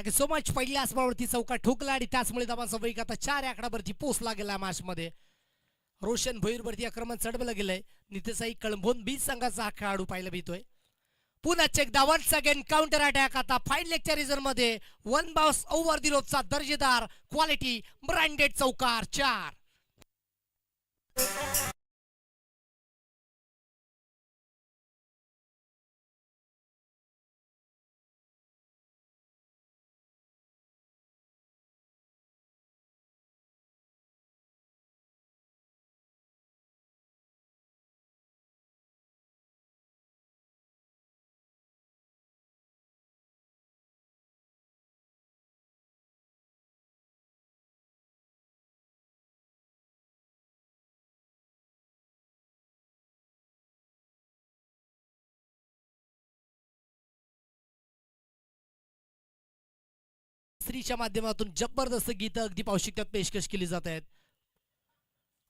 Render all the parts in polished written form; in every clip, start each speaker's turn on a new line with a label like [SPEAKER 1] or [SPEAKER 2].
[SPEAKER 1] Thank you so much. पहिल्या आसमावरती चौका ठोकला आणि त्याचमुळे धावांचा वेग आता 4 आकडावरती पोहोचला गेला मॅच मध्ये. रोशन भोईरवरती आक्रमण चढवलं गेलंय. नितेशही कळंबोन बी संघाचा हा खेळाडू पाहायला भेटतोय. पुन्हा चेक दा वन्स अगेन काउंटर अटॅक आता फाईन लेगच्या रिझन मध्ये वन बाउन्स ओव्हर दी रोपचा दर्जेदार क्वालिटी ब्रँडेड चौकार 4. स्त्रीच्या माध्यमातून जबरदस्त गीत अगदी पाहू शकतात पेशकश केली जात आहेत.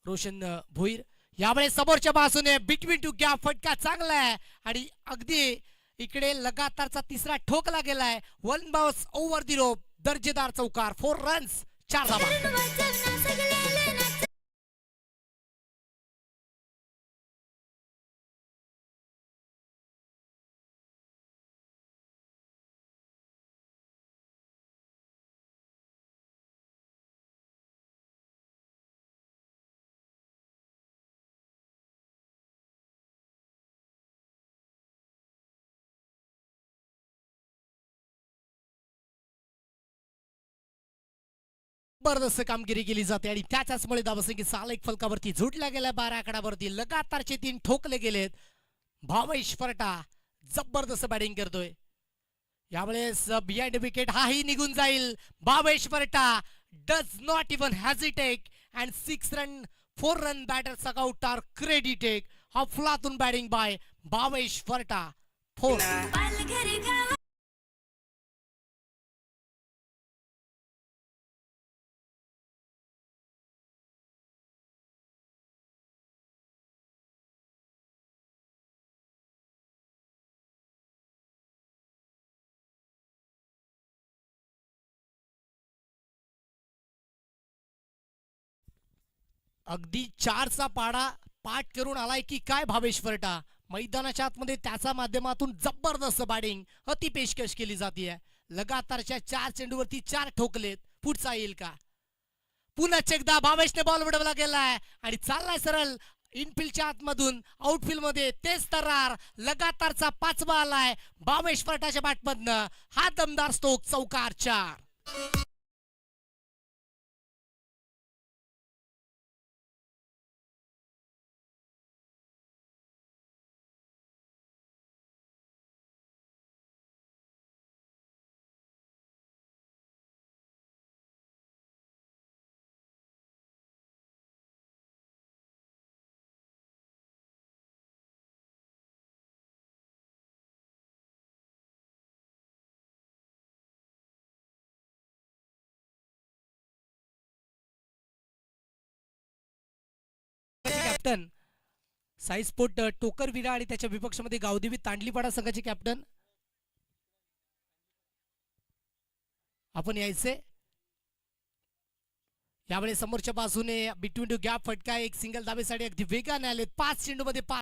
[SPEAKER 1] रोशन भोईर यावेळेस समोरच्या बाजूने बिटवीन टू गॅप फटका चांगला आहे आणि अगदी इकडे लगातारचा तिसरा ठोकला गेलाय. वन बाउन्स ओव्हर दी रोप दर्जेदार चौकार 4 रन्स 4 धावा. जबरदस्त कामगिरी केली जाते आणि त्याच्याचमुळे धावसंख्येत साल एक फलकावरती झुटल्या गेल्या. 12 आकडावरती लगातारचे 3 ठोकले गेलेत. भावेश फरटा जबरदस्त बॅटिंग करतोय. यावेळेस बिहाइंड विकेट हाही निघून जाईल. Bhavesh Pharta does not even hesitate and 4 run batter सगआउट आर क्रेडिटेड. अफलातून बॅटिंग बाय भावेश फरटा 4. अगदी 4चा पाडा पाठ करून आलाय की काय भावेश फरटा. मैदानाच्या आतमध्ये त्याच्या माध्यमातून जबरदस्त बॅटिंग अति पेशकश केली जाते. लगातारच्या 4 चेंडूवरती 4 ठोकलेत. पुढचा येईल का. पुन्हा चेकदा भावेशने बॉल उडवला गेलाय आणि चाललाय सरळ इनफिल्डच्या आतमधून आउटफिल्ड मध्ये. तेच तरार लगातारचा 5वा आलाय भावेश फरटाच्या बॅटमधनं. हा दमदार स्ट्रोक चौकार 4. कॅप्टन साई स्पोर्ट टोकर विरा आणि त्याच्या विपक्षामध्ये गावदेवी तांडलीपाडा संघाचे कॅप्टन आपण यायचे. यावेळेस समोरच्या बाजूने बिटवीन टू गॅप फटका एक सिंगल धावेसाठी अगदी वेगाने आले. 5 चेंडूमध्ये 5